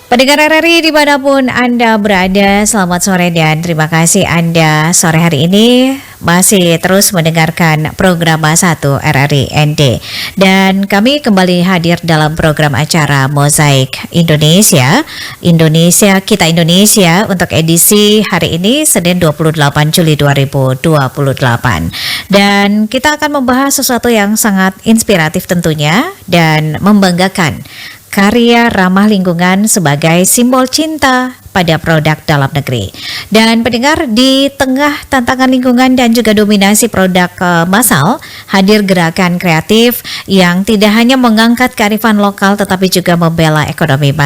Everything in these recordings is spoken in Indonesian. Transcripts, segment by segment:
Pendengar RRI dimanapun Anda berada, selamat sore dan terima kasih Anda sore hari ini masih terus mendengarkan program 1 RRI ND. Dan kami kembali hadir dalam program acara Mozaik Indonesia, Indonesia Kita Indonesia untuk edisi hari ini Senin 28 Juli 2028. Dan kita akan membahas sesuatu yang sangat inspiratif tentunya dan membanggakan, karya ramah lingkungan sebagai simbol cinta pada produk dalam negeri. Dan pendengar, di tengah tantangan lingkungan dan juga dominasi produk massal, hadir gerakan kreatif yang tidak hanya mengangkat kearifan lokal tetapi juga membela ekonomi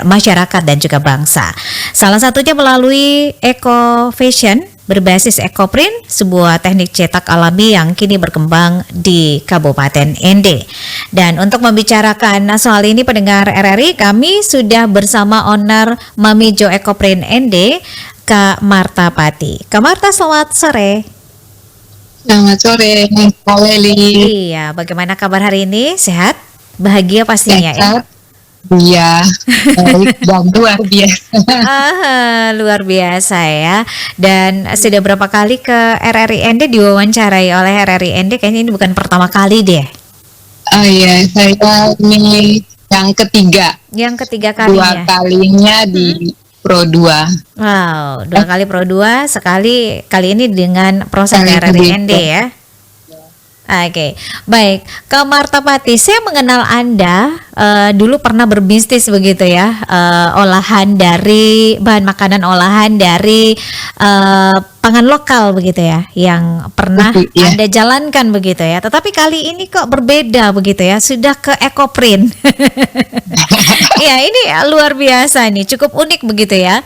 masyarakat dan juga bangsa. Salah satunya melalui Eco Fashion berbasis ekoprint, sebuah teknik cetak alami yang kini berkembang di Kabupaten ND. Dan untuk membicarakan soal ini pendengar RRI, kami sudah bersama owner Mamijo Ekoprint ND, Kak Marta Pati. Kak Marta, selamat sore. Selamat sore, Kak Leli. Iya, bagaimana kabar hari ini? Sehat? Bahagia pastinya ya? Iya, baik dan luar biasa. Luar biasa ya. Dan sudah berapa kali ke RRI ND diwawancarai oleh RRI ND? Kayaknya ini bukan pertama kali deh. Oh iya, saya ini yang ketiga. Yang ketiga kalinya. 2 kalinya di Pro 2. Wow, 2 kali Pro 2, sekali kali ini dengan proses RRI ND ya. Oke, baik. Kak Marta Pati, saya mengenal Anda dulu pernah berbisnis begitu ya, olahan dari bahan makanan olahan dari pangan lokal begitu ya, yang pernah Anda jalankan begitu ya. Tetapi kali ini kok berbeda begitu ya, sudah ke ekoprint. Ya, ini luar biasa nih, cukup unik begitu ya.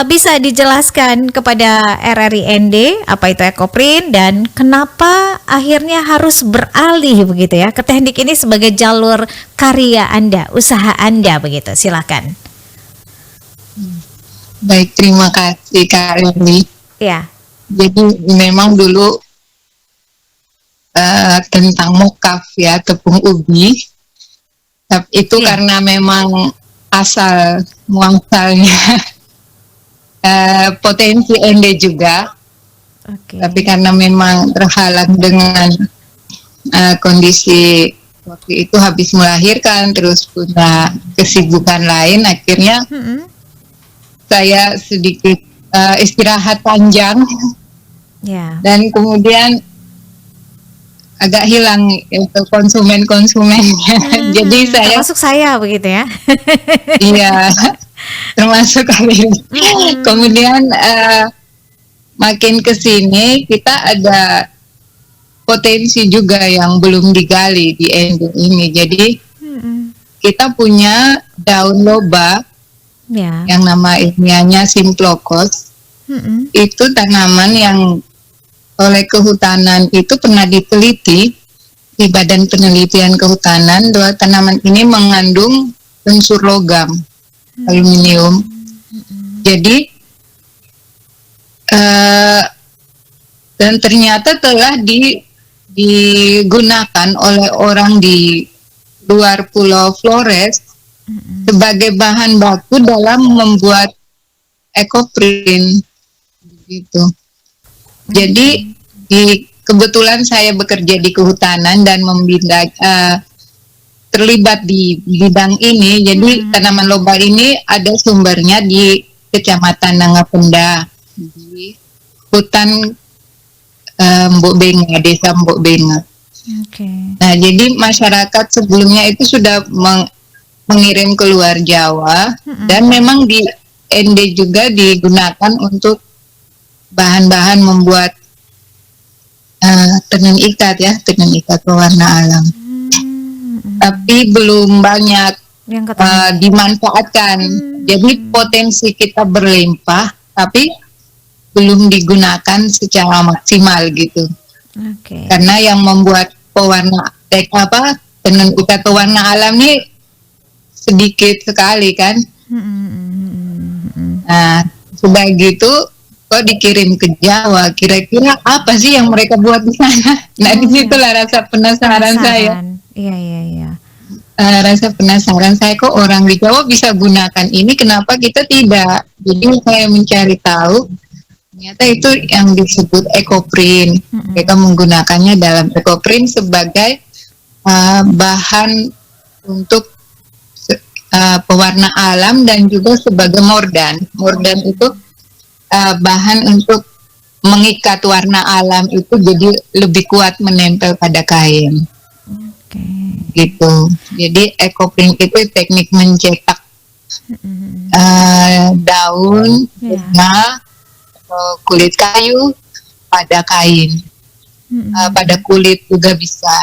Bisa dijelaskan kepada RRI ND apa itu ekoprint dan kenapa akhirnya harus beralih begitu ya ke teknik ini sebagai jalur karya Anda, usaha Anda begitu. Silakan. Baik, terima kasih Kak Leli. Ya. Jadi memang dulu tentang mokaf ya, tepung ubi. Itu karena memang asal muasalnya potensi ND juga. Tapi karena memang terhalang dengan kondisi waktu itu habis melahirkan, terus punya kesibukan lain, akhirnya saya sedikit istirahat panjang, dan kemudian agak hilang itu konsumennya. Jadi saya termasuk saya begitu ya. Iya, termasuk kali ini. Kemudian makin kesini kita ada potensi juga yang belum digali di ND ini. Jadi kita punya daun loba yang nama ilmiahnya Simplocos. Itu tanaman yang oleh kehutanan itu pernah diteliti di Badan Penelitian Kehutanan, bahwa tanaman ini mengandung unsur logam, aluminium. Jadi dan ternyata telah digunakan oleh orang di luar Pulau Flores sebagai bahan baku dalam membuat ekoprint gitu. Jadi kebetulan saya bekerja di kehutanan dan terlibat di bidang ini. Jadi tanaman loba ini ada sumbernya di Kecamatan Nangapenda, di hutan Mbok Benga, desa Mbok Benga. Nah, jadi masyarakat sebelumnya itu sudah mengirim ke luar Jawa, dan memang di ND juga digunakan untuk bahan-bahan membuat tenun ikat ya, tenun ikat pewarna alam. Tapi belum banyak dimanfaatkan. Jadi potensi kita berlimpah, tapi belum digunakan secara maksimal gitu. Karena yang membuat pewarna tenun ikat pewarna alam ini sedikit sekali kan. Nah, sudah gitu kok dikirim ke Jawa, kira-kira apa sih yang mereka buat di sana? Nah, disitulah rasa penasaran saya. Iya. rasa penasaran saya, kok orang di Jawa bisa gunakan ini, kenapa kita tidak? Jadi saya mencari tahu, ternyata itu yang disebut ekoprint. Mereka menggunakannya dalam ekoprint sebagai bahan untuk pewarna alam dan juga sebagai mordan. Mordan itu bahan untuk mengikat warna alam itu jadi lebih kuat menempel pada kain. Gitu. Jadi ekoprint itu teknik mencetak daun, bunga, kulit kayu pada kain, pada kulit juga bisa.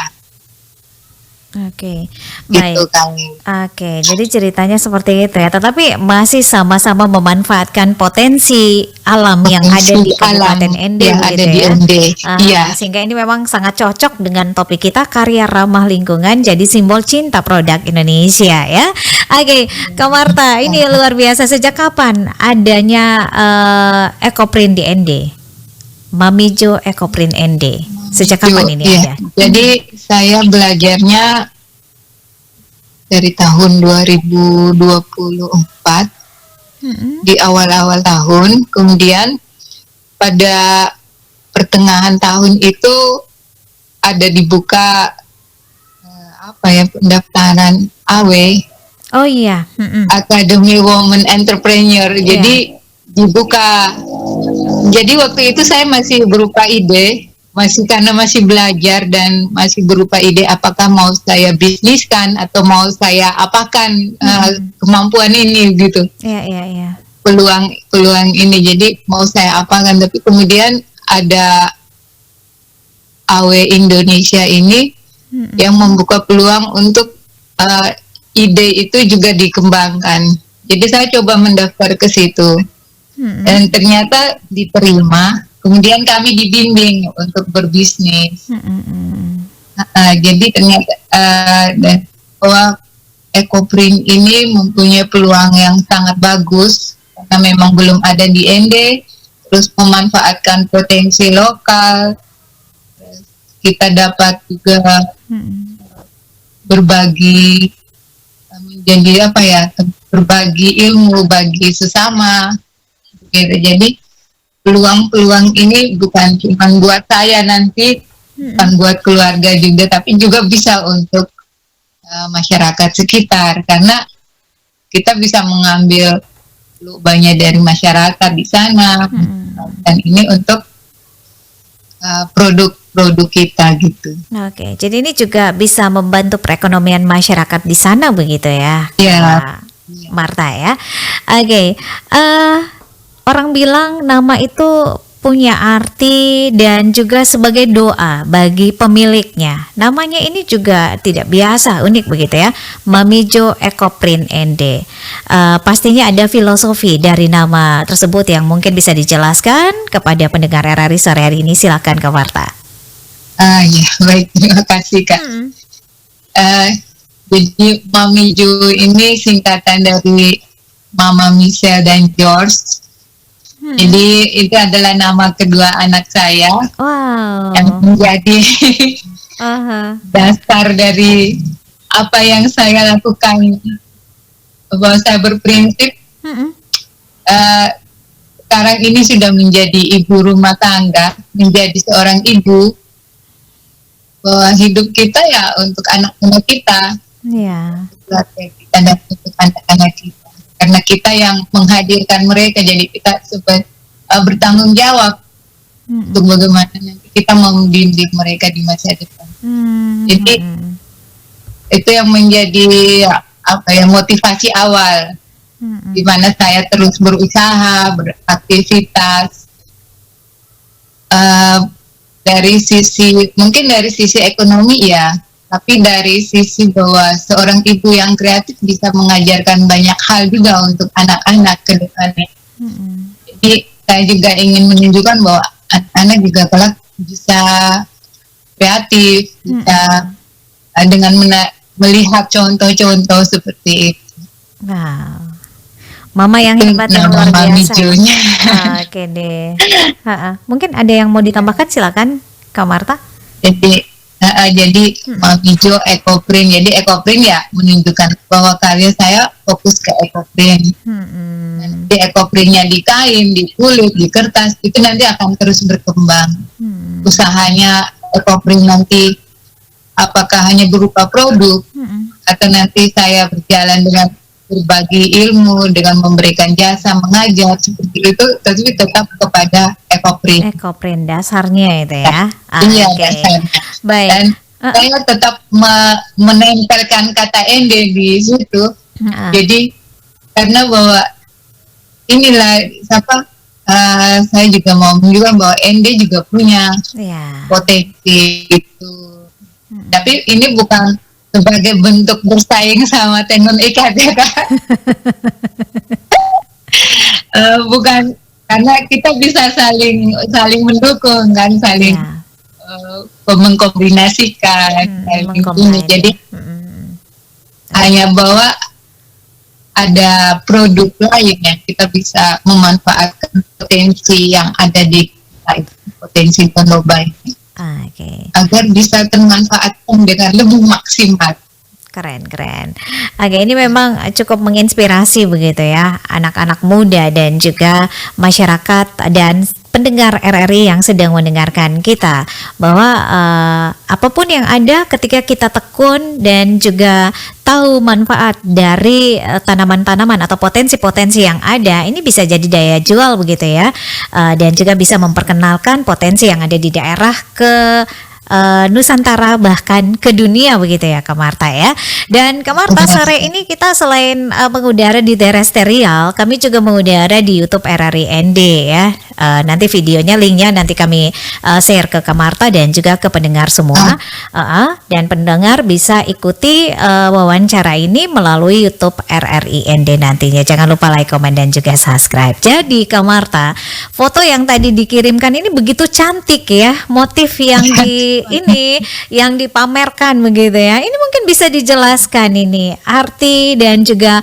Oke, Gitu baik. kami. Oke, jadi ceritanya seperti itu ya. Tetapi masih sama-sama memanfaatkan potensi alam yang ada di Kabupaten Ende yang ada begitu di ya. Ende. Iya. Sehingga ini memang sangat cocok dengan topik kita, karya ramah lingkungan jadi simbol cinta produk Indonesia ya. Oke, Kak Marta, ini luar biasa. Sejak kapan adanya ekoprint di Ende? Mamijo Ekoprint Ende. Sejak kapan ini ada? Jadi saya belajarnya dari tahun 2024, di awal-awal tahun. Kemudian pada pertengahan tahun itu ada dibuka pendaftaran AW. Oh iya. Academy Women Entrepreneur. Jadi dibuka. Jadi waktu itu saya masih berupa ide, karena masih belajar dan masih berupa ide apakah mau saya bisniskan atau mau saya apakan kemampuan ini gitu. Iya. Peluang ini, jadi mau saya apakan, tapi kemudian ada AW Indonesia ini yang membuka peluang untuk ide itu juga dikembangkan. Jadi saya coba mendaftar ke situ. Dan ternyata diterima, kemudian kami dibimbing untuk berbisnis. Jadi ternyata bahwa ekoprint ini mempunyai peluang yang sangat bagus karena memang belum ada di Ende, terus memanfaatkan potensi lokal. Kita dapat juga berbagi, menjadi berbagi ilmu bagi sesama. Gitu. Jadi peluang-peluang ini bukan cuma buat saya nanti, bukan buat keluarga juga, tapi juga bisa untuk masyarakat sekitar, karena kita bisa mengambil banyak dari masyarakat di sana, dan ini untuk produk-produk kita gitu. Oke, jadi ini juga bisa membantu perekonomian masyarakat di sana begitu ya? Iya. Marta ya. Oke. Orang bilang nama itu punya arti dan juga sebagai doa bagi pemiliknya. Namanya ini juga tidak biasa, unik begitu ya. Mamijo Ekoprint Ende. Pastinya ada filosofi dari nama tersebut yang mungkin bisa dijelaskan kepada pendengar RRI sore hari ini. Silakan Kak Marta. Ya, baik, terima kasih Kak. Jadi Mamijo ini singkatan dari Mama Michelle dan George. Jadi itu adalah nama kedua anak saya. Wow. Yang menjadi dasar dari apa yang saya lakukan. Bahwa saya berprinsip sekarang ini sudah menjadi ibu rumah tangga, menjadi seorang ibu, bahwa hidup kita ya untuk anak-anak kita, keluarga kita dan untuk anak-anak kita. Karena kita yang menghadirkan mereka, jadi kita bertanggung jawab untuk bagaimana nanti kita membimbing mereka di masa depan. Jadi itu yang menjadi motivasi awal, di mana saya terus berusaha, beraktivitas dari sisi ekonomi ya. Tapi dari sisi bahwa seorang ibu yang kreatif bisa mengajarkan banyak hal juga untuk anak-anak ke depannya. Jadi saya juga ingin menunjukkan bahwa anak-anak juga kelak bisa kreatif, bisa dengan melihat contoh-contoh seperti itu. Wow. Mama yang hebat dan luar biasa. Oke deh. Mungkin ada yang mau ditambahkan, silakan Kak Marta. Jadi Jadi hijau ekoprint. Jadi ekoprint ya menunjukkan bahwa karya saya fokus ke ekoprint. Nanti ekoprintnya di kain, di kulit, di kertas itu nanti akan terus berkembang. Usahanya ekoprint nanti apakah hanya berupa produk atau nanti saya berjalan dengan berbagi ilmu dengan memberikan jasa mengajar seperti itu, tapi tetap kepada ekoprint. Ekoprint dasarnya itu ya. Iya, Oke. dasarnya. Baik. Dan saya tetap menempelkan kata ende di situ. Jadi karena bahwa inilah saya juga mau menunjukkan bahwa ende juga punya potensi itu. Tapi ini bukan sebagai bentuk bersaing sama tenun ikat ya Kak. Bukan, karena kita bisa saling mendukung kan, saling mengkombinasikan. Jadi hanya bahwa ada produk lain yang kita bisa memanfaatkan potensi yang ada di potensi Tonoba ini. Agar bisa termanfaatkan dengan lebih maksimal. Keren. Oke, ini memang cukup menginspirasi begitu ya, anak-anak muda dan juga masyarakat dan pendengar RRI yang sedang mendengarkan kita, bahwa apapun yang ada ketika kita tekun dan juga tahu manfaat dari tanaman-tanaman atau potensi-potensi yang ada, ini bisa jadi daya jual begitu ya, dan juga bisa memperkenalkan potensi yang ada di daerah ke Nusantara bahkan ke dunia begitu ya Kak Marta ya. Dan Kak Marta, sore ini kita selain mengudara di terestrial, kami juga mengudara di YouTube RRI ND ya. Nanti videonya, linknya nanti kami share ke Kak Marta dan juga ke pendengar semua. Dan pendengar bisa ikuti wawancara ini melalui YouTube RRI ND nantinya. Jangan lupa like, komen dan juga subscribe. Jadi Kak Marta, foto yang tadi dikirimkan ini begitu cantik ya, motif yang yang dipamerkan begitu ya. Ini mungkin bisa dijelaskan ini arti dan juga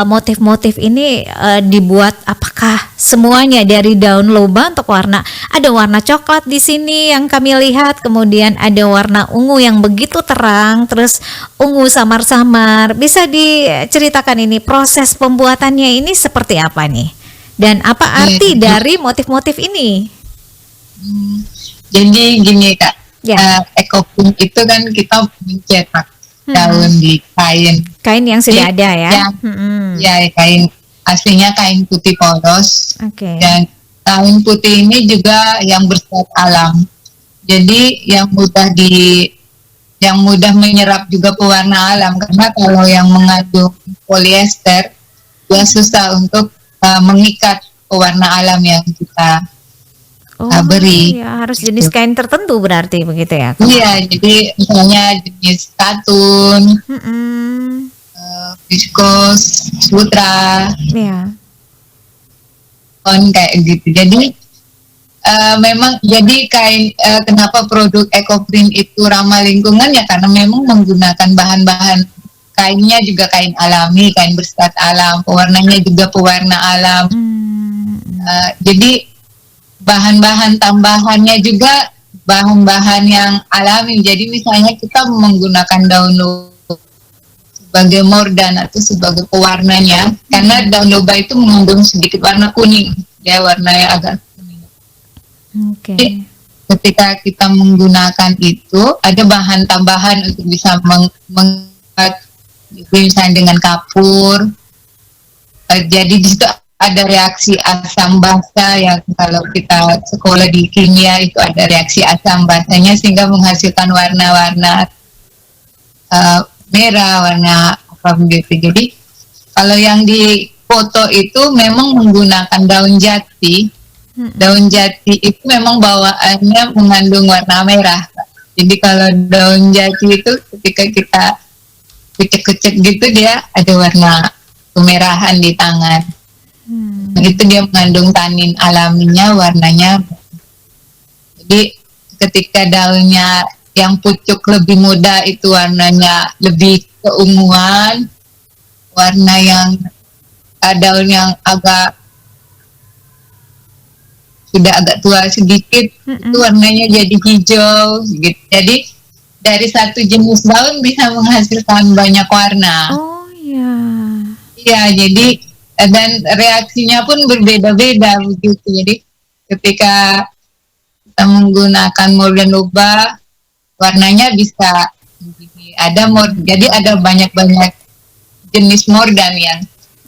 motif-motif ini dibuat apakah semuanya dari daun loba untuk warna? Ada warna coklat di sini yang kami lihat, kemudian ada warna ungu yang begitu terang, terus ungu samar-samar. Bisa diceritakan ini proses pembuatannya ini seperti apa nih? Dan apa arti dari motif-motif ini? Jadi gini Kak. Ekoprint itu kan kita mencetak daun di kain yang sudah ada ya. Kain aslinya kain putih polos. Dan kain putih ini juga yang bersifat alam. Jadi yang mudah menyerap juga pewarna alam, karena kalau yang mengandung polyester dia susah untuk mengikat pewarna alam yang kita beri. Ya, harus jenis kain tertentu berarti begitu ya? Iya, jadi misalnya jenis katun, viskos, sutra, kayak gitu. Jadi memang jadi kain, kenapa produk ekoprint itu ramah lingkungan ya, karena memang menggunakan bahan-bahan kainnya juga kain alami, kain bersifat alam, pewarnanya juga pewarna alam. Jadi bahan-bahan tambahannya juga bahan-bahan yang alami. Jadi misalnya kita menggunakan daun loba sebagai mordan atau sebagai pewarnanya, karena daun loba itu mengandung sedikit warna kuning, dia warnanya agak kuning. Jadi ketika kita menggunakan itu, ada bahan tambahan untuk bisa mengikat, misalnya dengan kapur. Jadi di situ ada reaksi asam basa yang kalau kita sekolah di kimia itu ada reaksi asam basanya sehingga menghasilkan warna-warna merah, warna apa begitu. Jadi kalau yang di foto itu memang menggunakan daun jati. Daun jati itu memang bawaannya mengandung warna merah. Jadi kalau daun jati itu ketika kita kucek-kucek gitu dia ada warna kemerahan di tangan. Itu dia mengandung tanin alaminya, warnanya. Jadi ketika daunnya yang pucuk lebih muda itu warnanya lebih keunguan, warna yang daun yang sudah agak tua sedikit itu warnanya jadi hijau gitu. Jadi dari satu jenis daun bisa menghasilkan banyak warna. Oh ya. Iya, jadi dan reaksinya pun berbeda-beda begitu. Jadi ketika kita menggunakan mordan loba, warnanya bisa ada jadi ada banyak-banyak jenis mordan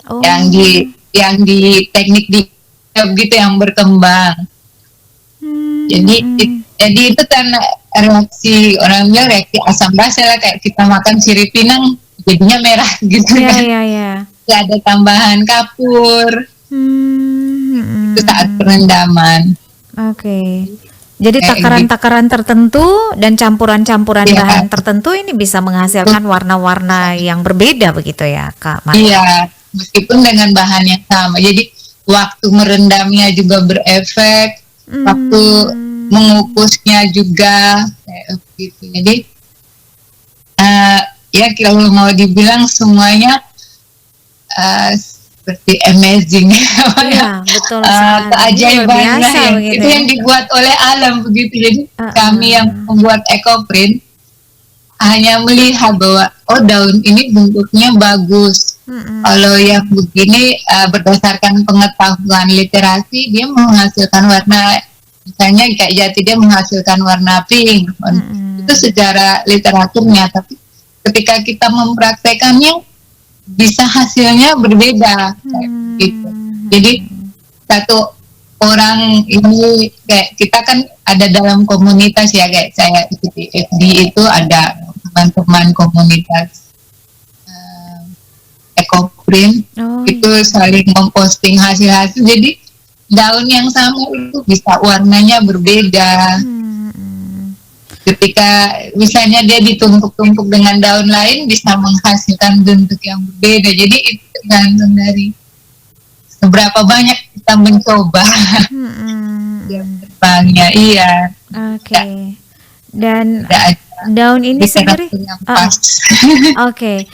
Oh. yang di teknik di gitu yang berkembang. Jadi itu karena reaksi orang bilang reaksi asam basa lah, kayak kita makan sirip pinang jadinya merah gitu Iya, kan. iya, iya. Ya, ada tambahan kapur itu saat perendaman. Oke. Jadi Kayak takaran-takaran tertentu dan campuran-campuran Iya. bahan tertentu ini bisa menghasilkan warna-warna yang berbeda begitu ya, Kak Marta? Iya, meskipun dengan bahan yang sama. Jadi waktu merendamnya juga berefek, waktu mengukusnya juga kayak gitu. Jadi ya kalau mau dibilang semuanya seperti amazing. Iya, betul sekali. Keajaiban Luar biasa yang begitu itu ya. yang dibuat oleh alam begitu. Jadi kami yang membuat ekoprint hanya melihat bahwa daun ini bentuknya bagus. Kalau yang begini berdasarkan pengetahuan literasi dia menghasilkan warna, misalnya kayak jati dia menghasilkan warna pink. Itu secara literaturnya, tapi ketika kita mempraktekannya bisa hasilnya berbeda kayak gitu. Jadi satu orang ini kayak kita kan ada dalam komunitas ya, kayak saya di FD itu ada teman-teman komunitas ekoprint itu saling memposting hasil-hasil, jadi daun yang sama itu bisa warnanya berbeda. Ketika misalnya dia ditumpuk-tumpuk dengan daun lain bisa menghasilkan bentuk yang berbeda. Jadi itu tergantung dari seberapa banyak kita mencoba terbangnya. Iya. Oke. Dan Ada daun ini sendiri yang pas. Oke.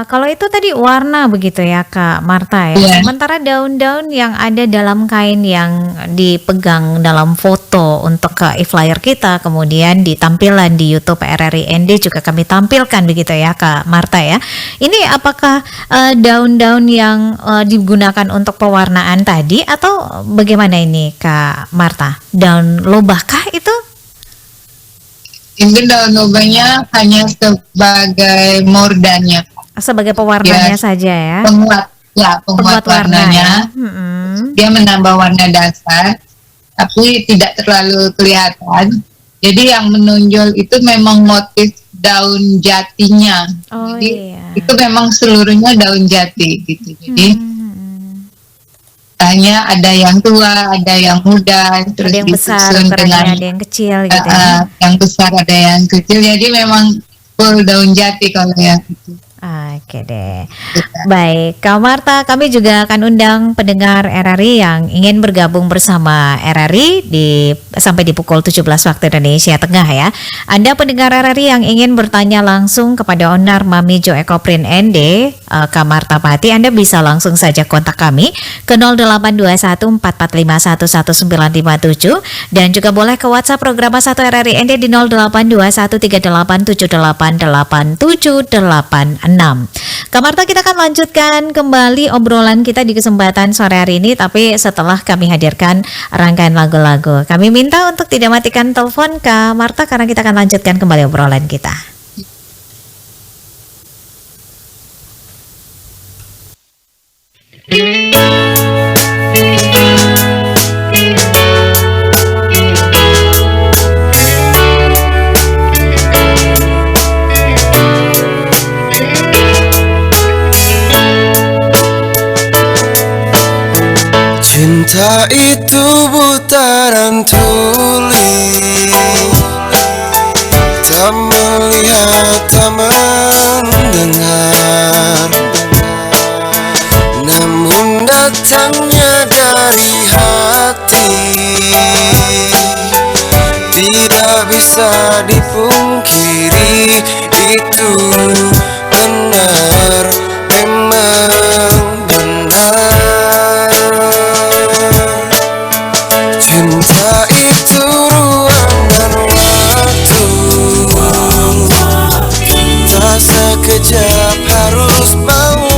Kalau itu tadi warna begitu ya Kak Marta ya. Yeah. Sementara daun-daun yang ada dalam kain yang dipegang dalam foto untuk ke e-flyer kita, kemudian di tampilan di YouTube RRI ND juga kami tampilkan begitu ya Kak Marta ya. Ini apakah daun-daun yang digunakan untuk pewarnaan tadi atau bagaimana ini Kak Marta? Daun lobakah itu? Ini daun lobanya hanya sebagai mordannya. Sebagai pewarnanya saja ya. Penguat warnanya. Dia menambah warna dasar, tapi tidak terlalu kelihatan. Jadi yang menonjol itu memang motif daun jatinya. Jadi itu memang seluruhnya daun jati gitu. Jadi hanya ada yang tua, ada yang muda, terus ada yang besar, dengan ada yang kecil gitu ya. Yang besar ada yang kecil. Jadi memang full daun jati kalau yang itu. Oke deh. Baik, Kak Marta, kami juga akan undang pendengar RRI yang ingin bergabung bersama RRI sampai di pukul 17 waktu Indonesia Tengah ya. Anda pendengar RRI yang ingin bertanya langsung kepada owner Mamijo Ekoprint ND, Kak Marta Pati, Anda bisa langsung saja kontak kami ke 082145111957 dan juga boleh ke WhatsApp program 1 RRI ND di 082138788786. Kak Marta, kita akan lanjutkan kembali obrolan kita di kesempatan sore hari ini, tapi setelah kami hadirkan rangkaian lagu-lagu. Kami minta untuk tidak matikan telepon Kak Marta karena kita akan lanjutkan kembali obrolan kita. Cinta itu putaran tuli, tak melihat, tak mendengar, namun datangnya dari hati, tidak bisa dipungkiri. Itu benar, memang benar. Cinta itu ruang dan waktu, kejap harus mau.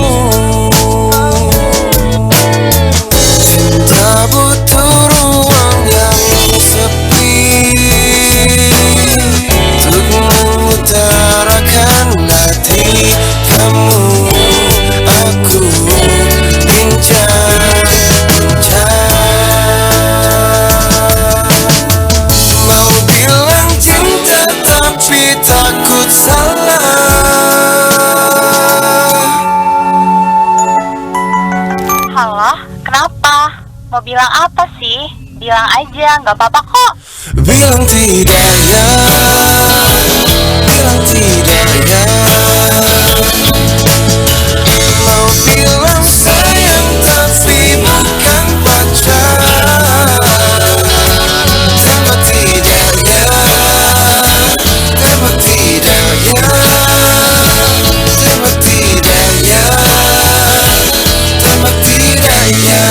Cinta butuh ruang yang sepi untuk mengutarakan hati. Kamu aku mau bilang cinta tapi takut salah. Halo, kenapa? Mau bilang apa sih? Bilang aja, nggak apa-apa kok. Bilang tidak ya, bilang tidak ya. Mau bilang sayang tapi bukan pacar. Tembak tidak ya, tembak tidak ya, tembak tidak ya, tembak tidak ya.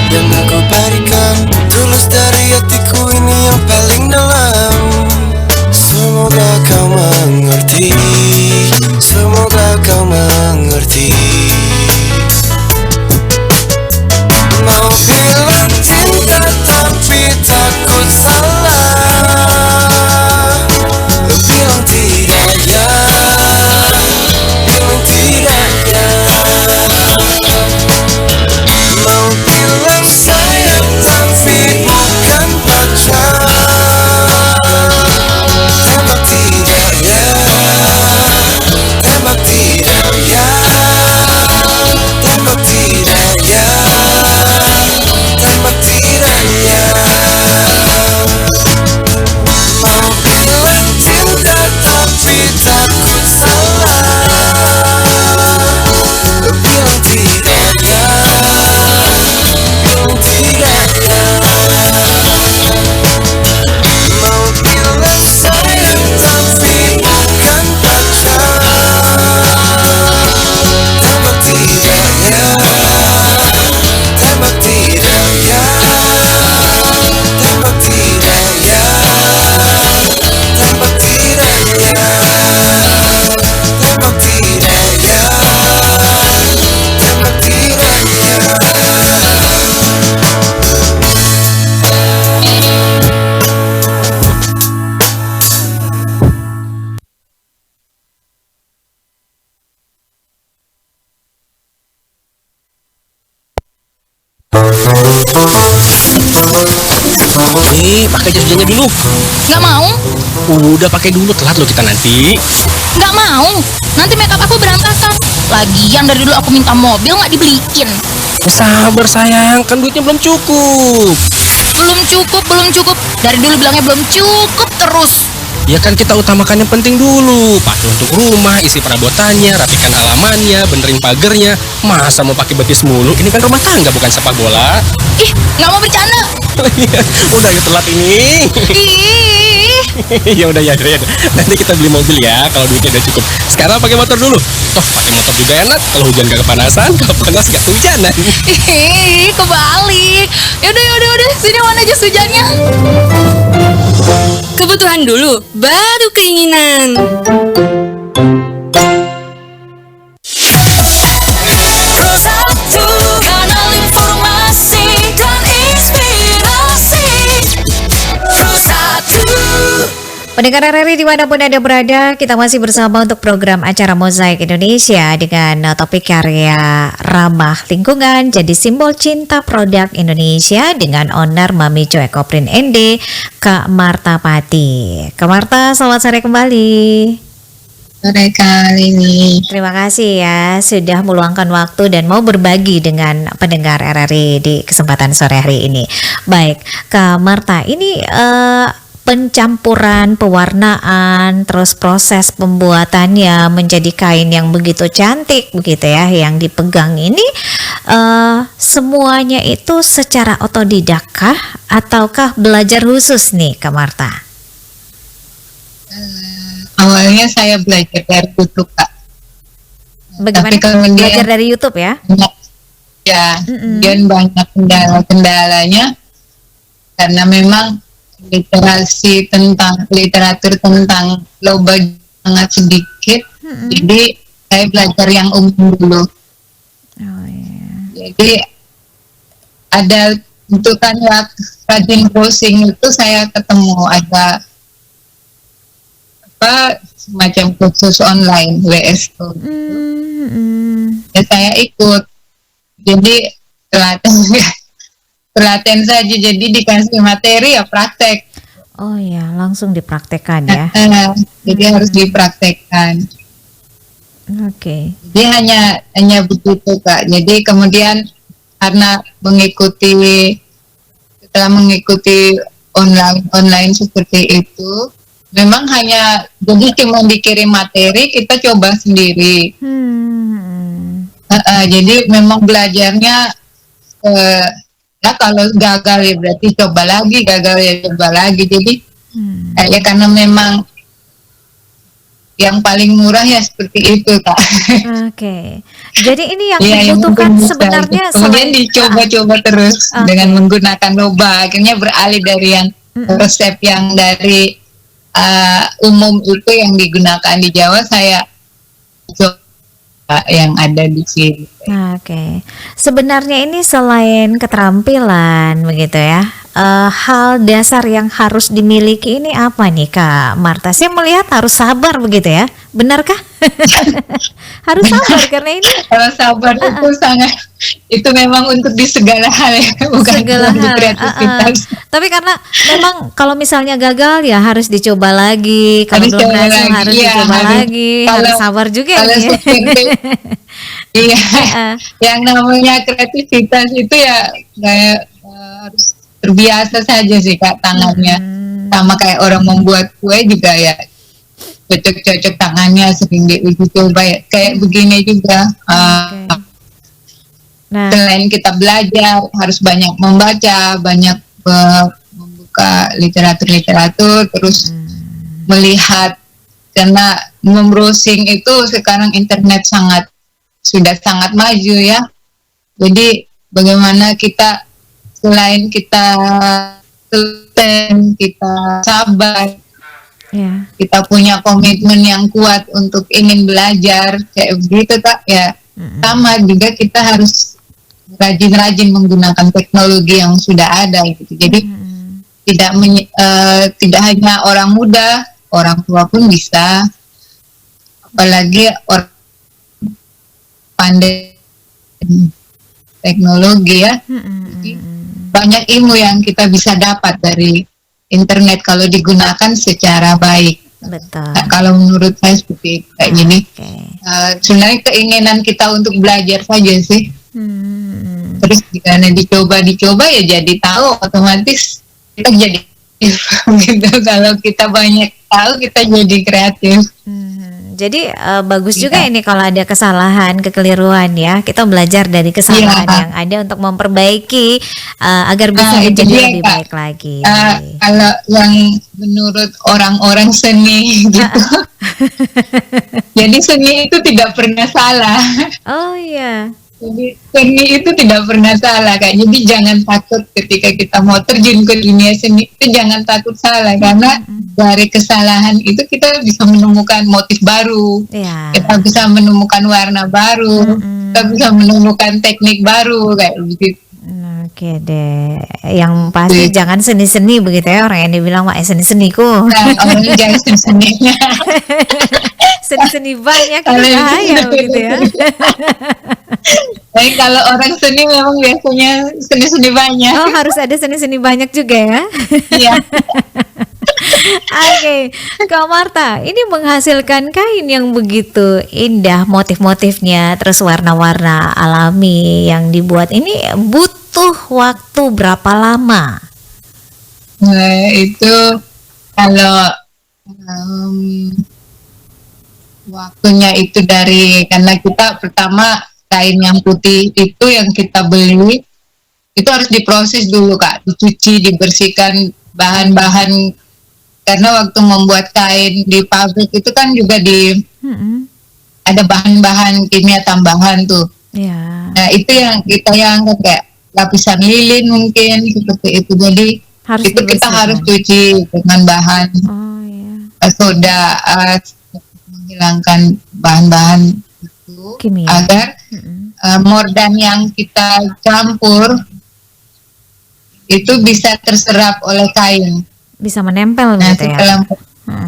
Yang aku berikan tulus dari hatiku ini yang paling dalam. Semoga kau mengerti, semoga kau mengerti. Mau bilang cinta tapi takut salah. Bilang tidak ya, bilang tidak ya. Mau bilang sayang tapi bukan pacar. Tembak tidak ya, tembak tidak ya, tembak tidak ya, tembak tidak ya. Mau bilang cinta tapi takut salah. Bilang tidak ya, bilang tidak ya. Mau bilang sayang tapi bukan pacar. Tembak tidak ya, tembak tidak ya, tembak tidak ya, tembak tidak ya, tembak tidak ya, tembak tidak ya. Nih, pakai jas hujannya dulu. Nggak mau, Udah pakai dulu, telat lo kita nanti. nggak mau. Nanti makeup aku berantakan. Lagian dari dulu aku minta mobil nggak dibeliin. Sabar sayang, kan duitnya belum cukup. Belum cukup. Dari dulu bilangnya belum cukup terus. Ya kan kita utamakan yang penting dulu. Pakai untuk rumah, isi perabotannya, rapikan halamannya, benerin pagernya. Masa mau pakai betis mulu? Ini kan rumah tangga bukan sepak bola. Ih, nggak mau bercanda. Udah ya telat ini. Ih, Ya udah. Nanti kita beli mobil ya kalau duitnya udah cukup. Sekarang pakai motor dulu. Toh pakai motor juga enak. Kalau hujan gak kepanasan, kalau panas gak kehujanan. ih, kebalik. Yaudah. Sini mana jas hujannya? Kebutuhan dulu, baru keinginan. Pro 1, kanal informasi dan inspirasi. Pro 1. Pendengar RRI dimanapun Anda berada, kita masih bersama untuk program acara Mozaik Indonesia dengan topik karya ramah lingkungan jadi simbol cinta produk Indonesia dengan owner Mami Joe Ekoprin ND, Kak Marta Pati. Kak Marta, selamat sore kembali. Sore kali ini. Terima kasih ya sudah meluangkan waktu dan mau berbagi dengan pendengar RRI di kesempatan sore hari ini. Baik, Kak Marta, ini pencampuran, pewarnaan, terus proses pembuatannya menjadi kain yang begitu cantik begitu ya, yang dipegang ini semuanya itu secara otodidak kah ataukah belajar khusus nih Kak Marta? awalnya saya belajar dari YouTube Kak. Bagaimana? Tapi kemudian Belajar dari YouTube ya? ya, Mm-mm. kemudian banyak kendalanya karena memang literatur tentang loba sangat sedikit. Mm-mm. Jadi saya belajar yang umum dulu. Oh iya. Jadi ada untuk kan rajin browsing itu saya ketemu ada semacam kursus online WSO. Ya saya ikut. Jadi telaten saja. Jadi dikasih materi ya praktek. Oh ya, langsung dipraktekkan ya. Jadi harus dipraktekkan. Oke. Jadi hanya begitu Kak. Jadi kemudian karena setelah mengikuti online seperti itu, memang hanya jadi cuma dikirim materi, kita coba sendiri. Jadi memang belajarnya ya kalau gagal ya berarti coba lagi, gagal ya coba lagi. Jadi ya karena memang yang paling murah ya seperti itu Kak. Oke. Jadi ini yang Ya, dibutuhkan mungkin bisa sebenarnya gitu. Kemudian selain dicoba-coba terus dengan menggunakan loba. Akhirnya beralih dari yang resep yang dari umum itu yang digunakan di Jawa, saya coba yang ada di sini. Oke. Sebenarnya ini selain keterampilan begitu ya, hal dasar yang harus dimiliki ini apa nih Kak Marta? Saya melihat harus sabar begitu ya, benarkah? Harus sabar karena ini Kalau sabar itu sangat, itu memang untuk di segala hal ya, bukan segala untuk hal. kreativitas. Tapi karena memang kalau misalnya gagal ya harus dicoba lagi, kalau Harus belum coba berhasil lagi, harus iya, dicoba harus. lagi, Kalau- harus sabar juga Kalau ini ya. seperti iya, yang namanya kreativitas itu ya kayak harus terbiasa saja sih Kak tangannya. Sama kayak orang membuat kue juga ya, cocok-cocok tangannya sering diuji coba ya. Kayak begini juga. Oke. Nah, Selain kita belajar, harus banyak membaca, banyak membuka literatur-literatur, terus melihat, karena membrowsing itu sekarang internet sudah sangat maju ya. Jadi bagaimana kita selain kita telaten, kita sabar, ya. kita punya komitmen yang kuat untuk ingin belajar kayak begitu Kak ya. Sama juga kita harus rajin-rajin menggunakan teknologi yang sudah ada gitu. Jadi tidak hanya orang muda, orang tua pun bisa, apalagi orang pandai teknologi ya. Jadi, banyak ilmu yang kita bisa dapat dari internet kalau digunakan secara baik. Betul. Nah, kalau menurut saya seperti itu kayak gini. Oke. Sebenarnya keinginan kita untuk belajar saja sih. Terus karena dicoba ya jadi tahu, otomatis kita jadi gitu. Kalau kita banyak tahu, kita jadi kreatif. Jadi bagus juga ini kalau ada kesalahan, kekeliruan ya. Kita belajar dari kesalahan yang ada untuk memperbaiki agar bisa itu menjadi dia, lebih Kak. baik lagi. Kalau yang menurut orang-orang seni gitu, jadi seni itu tidak pernah salah. Oh iya. Jadi seni itu tidak pernah salah Kak. Jadi jangan takut ketika kita mau terjun ke dunia seni, itu jangan takut salah, karena dari kesalahan itu kita bisa menemukan motif baru, Ya. kita bisa menemukan warna baru, kita bisa menemukan teknik baru kayak begitu. Oke deh. Yang pasti jangan seni-seni begitu ya, orang yang dibilang wah seni-seniku. Nah, orangnya jangan seninya. Seni-seni banyak Kalau ini itu bahaya sudah begitu ya. Tapi kalau orang seni memang biasanya seni-seni banyak. Oh harus ada seni-seni banyak juga ya. Iya. Oke, Kak Marta, ini menghasilkan kain yang begitu indah motif-motifnya, terus warna-warna alami yang dibuat ini butuh waktu berapa lama? Nah, itu kalau waktunya itu karena kita pertama kain yang putih itu yang kita beli itu harus diproses dulu Kak, dicuci, dibersihkan bahan-bahan karena waktu membuat kain di pabrik itu kan juga ada bahan-bahan kimia tambahan tuh. Ya, Nah itu yang kita yang kayak lapisan lilin mungkin seperti itu. Jadi harus itu kita dibersihkan. harus cuci dengan bahan Oh ya, soda menghilangkan bahan-bahan itu kimia. agar mordan yang kita campur itu bisa terserap oleh kain. Bisa menempel Nah gitu ya. setelah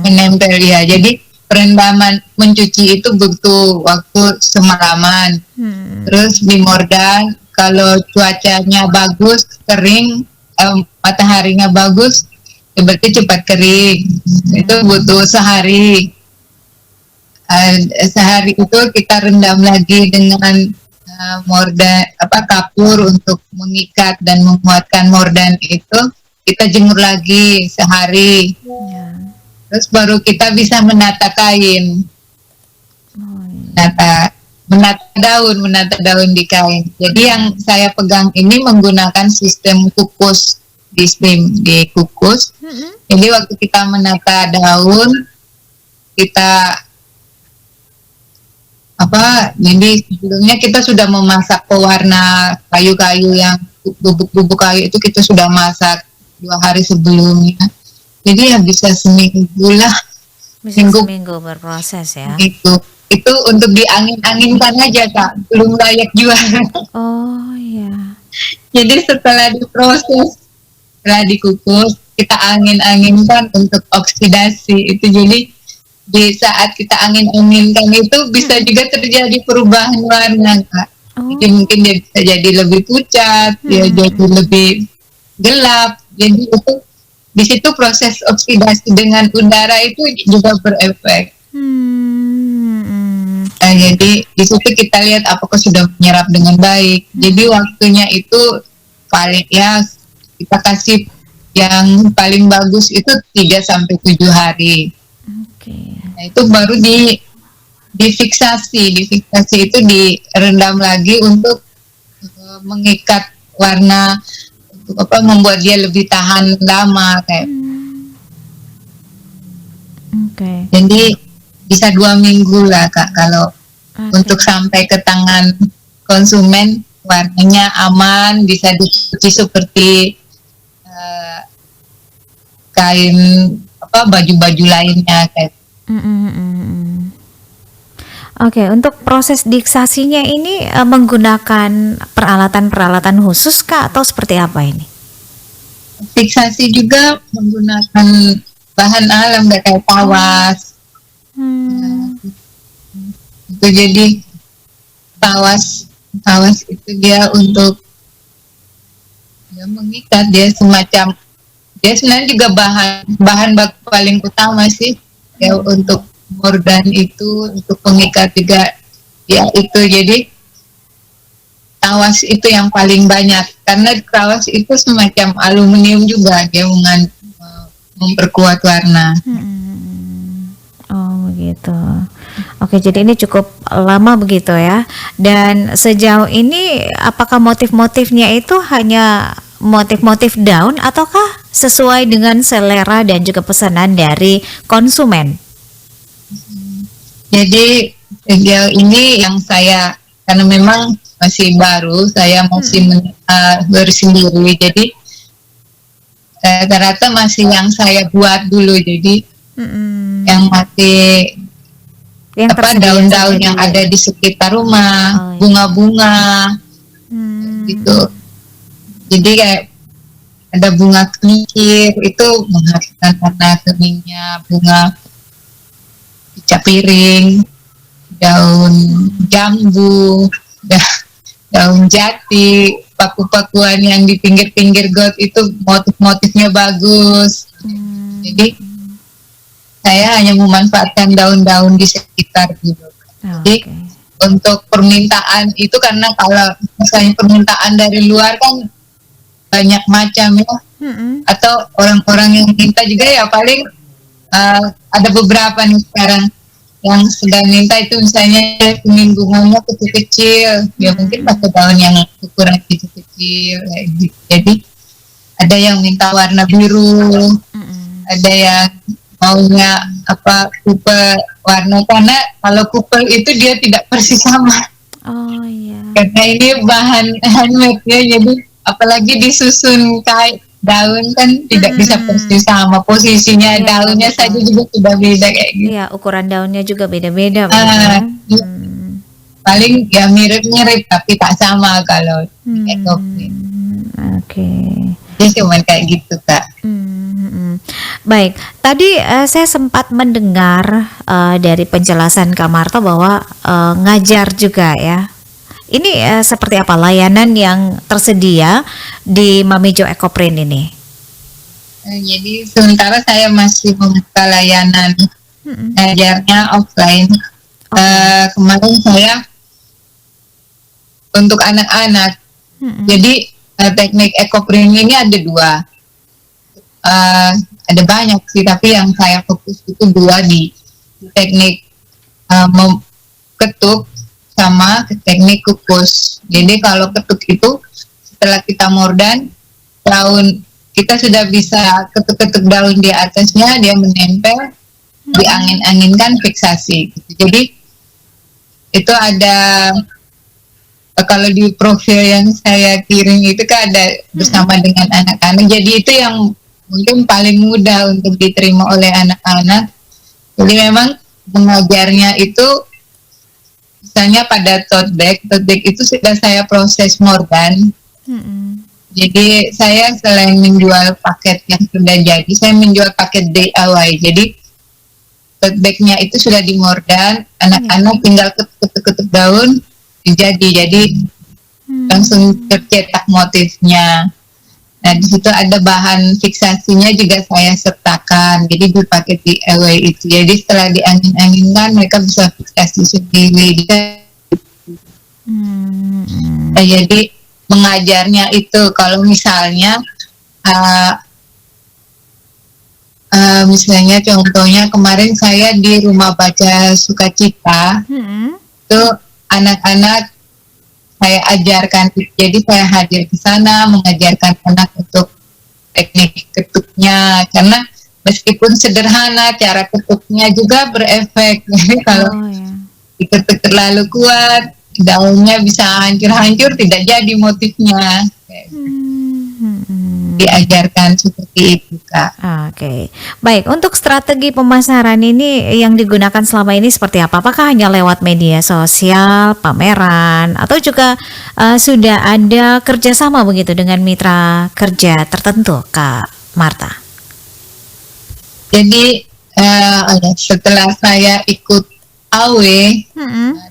menempel ya, jadi perendaman mencuci itu butuh waktu semalaman. Terus di mordan kalau cuacanya bagus kering, mataharinya bagus, ya berarti cepat kering. Itu butuh sehari. Sehari itu kita rendam lagi dengan mordan kapur untuk mengikat dan menguatkan mordan itu. Kita jemur lagi sehari. Ya. Terus baru kita bisa menata kain. Menata daun di kain. Jadi yang saya pegang ini menggunakan sistem kukus di kukus. Jadi waktu kita menata daun, kita jadi sebelumnya kita sudah memasak pewarna kayu-kayu yang bubuk-bubuk kayu itu kita sudah masak 2 hari sebelumnya. Jadi ya bisa seminggu lah. Bisa seminggu berproses ya. Itu untuk diangin-anginkan aja Kak, belum layak jual. Oh ya. Jadi setelah diproses, setelah dikukus, kita angin-anginkan untuk oksidasi. Itu jadi di saat kita angin-anginkan itu bisa juga terjadi perubahan warna Kak. Jadi mungkin dia bisa jadi lebih pucat, dia jadi lebih gelap. Jadi itu di situ proses oksidasi dengan udara itu juga berefek. Nah, jadi di situ kita lihat apakah sudah menyerap dengan baik. Jadi waktunya itu paling ya kita kasih yang paling bagus itu 3 sampai 7 hari. Nah, itu baru difiksasi itu direndam lagi untuk mengikat warna, untuk membuat dia lebih tahan lama kayak. Jadi bisa 2 minggu lah Kak kalau untuk sampai ke tangan konsumen, warnanya aman, bisa dicuci seperti kain baju-baju lainnya kayak. Oke, untuk proses diksasinya ini menggunakan peralatan-peralatan khusus Kak atau seperti apa ini? Fiksasi juga menggunakan bahan alam kayak tawas. Itu jadi tawas itu dia untuk mengikat, dia sebenarnya juga bahan baku paling utama sih ya untuk mordan itu, untuk pengikat juga ya itu. Jadi tawas itu yang paling banyak karena tawas itu semacam aluminium juga, dia memperkuat warna. Oh begitu. Oke, jadi ini cukup lama begitu ya. Dan sejauh ini apakah motif-motifnya itu hanya motif-motif daun ataukah sesuai dengan selera dan juga pesanan dari konsumen? Jadi sejauh ini yang saya, karena memang masih baru, saya masih bersendiri, jadi rata-rata masih yang saya buat dulu. Jadi yang masih daun-daun yang ada di sekitar rumah, bunga-bunga gitu. Jadi kayak ada bunga kenikir itu menghasilkan warna keningnya, bunga kaca piring, daun jambu, daun jati, paku-pakuan yang di pinggir-pinggir got itu motif-motifnya bagus. Jadi saya hanya memanfaatkan daun-daun di sekitar gitu. Jadi untuk permintaan itu, karena kalau misalnya permintaan dari luar kan banyak macam ya, atau orang-orang yang minta juga ya paling ada beberapa nih sekarang yang sedang minta itu misalnya ingin bunganya kecil-kecil, ya mungkin pakai daun yang ukuran kecil-kecil kayak gitu. Jadi ada yang minta warna biru, ada yang maunya apa kupel warna, karena kalau kupel itu dia tidak persis sama, Oh iya. karena ini bahan handmade ya, jadi apalagi disusun kayak daun kan tidak bisa persis sama posisinya, Iya, daunnya betul. saja juga sudah beda kayak gitu. Iya, ukuran daunnya juga beda-beda Ah, begitu ya. iya. Paling ya mirip-mirip tapi tak sama kalau Hmm, ekoprin. Oke. Jadi cuman kayak gitu Kak. Baik, tadi saya sempat mendengar dari penjelasan Kak Marta bahwa ngajar juga ya. Ini seperti apa layanan yang tersedia di Mamijo Ekoprint ini? Jadi sementara saya masih membuka layanan ngajarnya offline. Kemarin saya untuk anak-anak. Jadi teknik ekoprint ini ada dua. Ada banyak sih, tapi yang saya fokus itu dua di teknik ketuk sama teknik kukus. Jadi kalau ketuk itu setelah kita mordan, daun kita sudah bisa ketuk-ketuk daun di atasnya, dia menempel, diangin-anginkan fiksasi. Jadi itu ada kalau di profil yang saya kirim itu kan ada bersama dengan anak-anak. Jadi itu yang mungkin paling mudah untuk diterima oleh anak-anak. Jadi memang mengajarnya itu misalnya pada tote bag itu sudah saya proses mordan. Jadi saya selain menjual paket yang sudah jadi, saya menjual paket DIY. Jadi tote bagnya itu sudah dimordan, anak-anak tinggal ketuk-ketuk daun, jadi langsung tercetak motifnya. Nah di situ ada bahan fiksasinya juga saya sertakan, jadi dipakai DIY itu. Jadi setelah diangin-anginkan mereka bisa fiksasi sendiri. Nah, jadi mengajarnya itu kalau misalnya misalnya contohnya kemarin saya di Rumah Baca Sukacita, itu anak-anak saya ajarkan, jadi saya hadir di sana mengajarkan anak untuk teknik ketuknya, karena meskipun sederhana cara ketuknya juga berefek. Jadi kalau diketuk terlalu kuat daunnya bisa hancur-hancur, tidak jadi motifnya. Diajarkan seperti itu Kak. Oke, baik. Untuk strategi pemasaran ini yang digunakan selama ini seperti apa? Apakah hanya lewat media sosial, pameran, atau juga sudah ada kerjasama begitu dengan mitra kerja tertentu, Kak Marta? Jadi setelah saya ikut AW,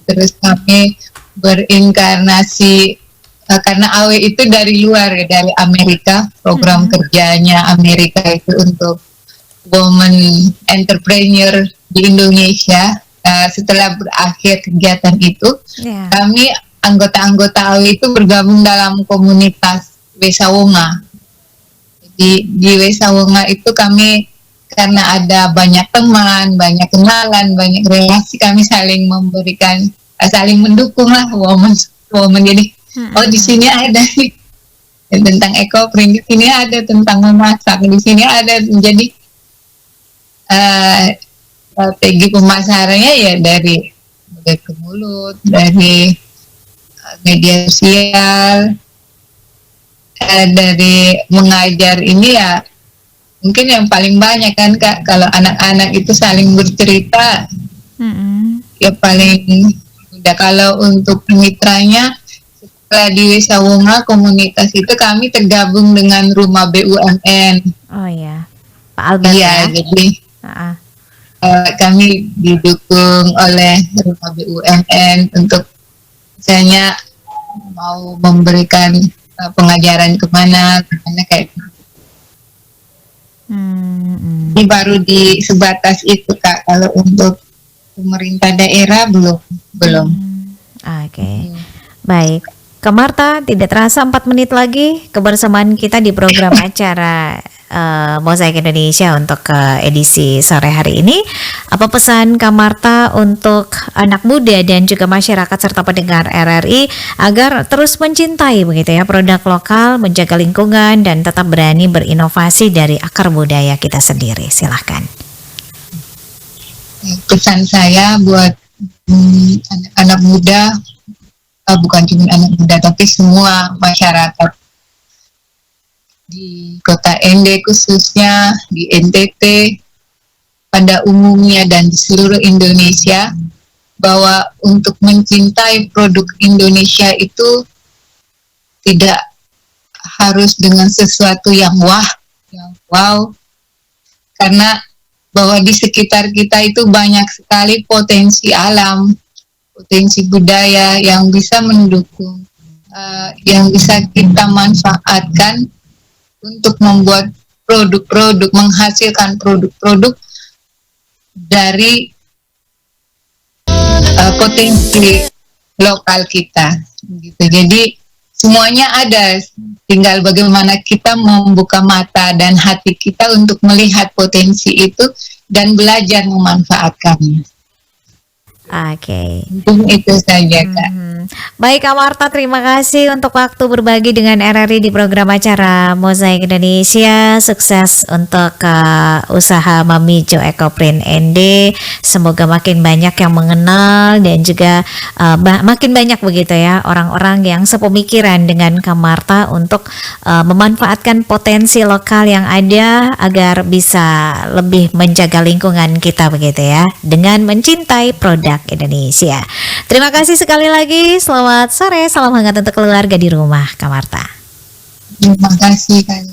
terus kami berinkarnasi. Karena AW itu dari luar ya, dari Amerika, program kerjanya Amerika itu untuk women entrepreneur di Indonesia. Setelah berakhir kegiatan itu, kami anggota-anggota AW itu bergabung dalam komunitas Wesawonga. Jadi di Wesawonga itu kami karena ada banyak teman, banyak kenalan, banyak relasi, kami saling memberikan, saling mendukung lah women. Jadi oh di sini ada nih tentang ekoprint, di sini ada tentang memasak, di sini ada. Jadi strategi pemasarannya ya dari mulut ke mulut, dari media sosial, dari mengajar ini ya mungkin yang paling banyak kan Kak, kalau anak-anak itu saling bercerita ya paling mudah. Kalau untuk mitranya setelah di Wesawonga komunitas itu kami tergabung dengan Rumah BUMN. Oh ya, Pak Albert ya. Jadi kami didukung oleh Rumah BUMN untuk misalnya mau memberikan pengajaran kemana kayak gitu. Ini baru di sebatas itu Kak. Kalau untuk pemerintah daerah belum. Oke. Baik. Kak Marta, tidak terasa 4 menit lagi kebersamaan kita di program acara Mozaik Indonesia untuk edisi sore hari ini. Apa pesan Kak Marta untuk anak muda dan juga masyarakat serta pendengar RRI agar terus mencintai begitu ya produk lokal, menjaga lingkungan dan tetap berani berinovasi dari akar budaya kita sendiri? Silahkan. Pesan saya buat anak-anak muda, bukan cuma anak muda tapi semua masyarakat di kota Ende khususnya, di NTT pada umumnya dan di seluruh Indonesia, bahwa untuk mencintai produk Indonesia itu tidak harus dengan sesuatu yang wow, karena bahwa di sekitar kita itu banyak sekali potensi alam, potensi budaya yang bisa mendukung, yang bisa kita manfaatkan untuk membuat produk-produk, menghasilkan produk-produk dari potensi lokal kita. Gitu. Jadi semuanya ada, tinggal bagaimana kita membuka mata dan hati kita untuk melihat potensi itu dan belajar memanfaatkannya. Oke. Itu saja, Kak. Baik Kak Marta, terima kasih untuk waktu berbagi dengan RRI di program acara Mozaik Indonesia. Sukses untuk usaha Mami Jo Ekoprint ND. Semoga makin banyak yang mengenal dan juga makin banyak begitu ya orang-orang yang sepemikiran dengan Kak Marta untuk memanfaatkan potensi lokal yang ada agar bisa lebih menjaga lingkungan kita begitu ya, dengan mencintai produk Indonesia. Terima kasih sekali lagi. Selamat sore, salam hangat untuk keluarga di rumah, Kak Marta. Terima kasih, Kak.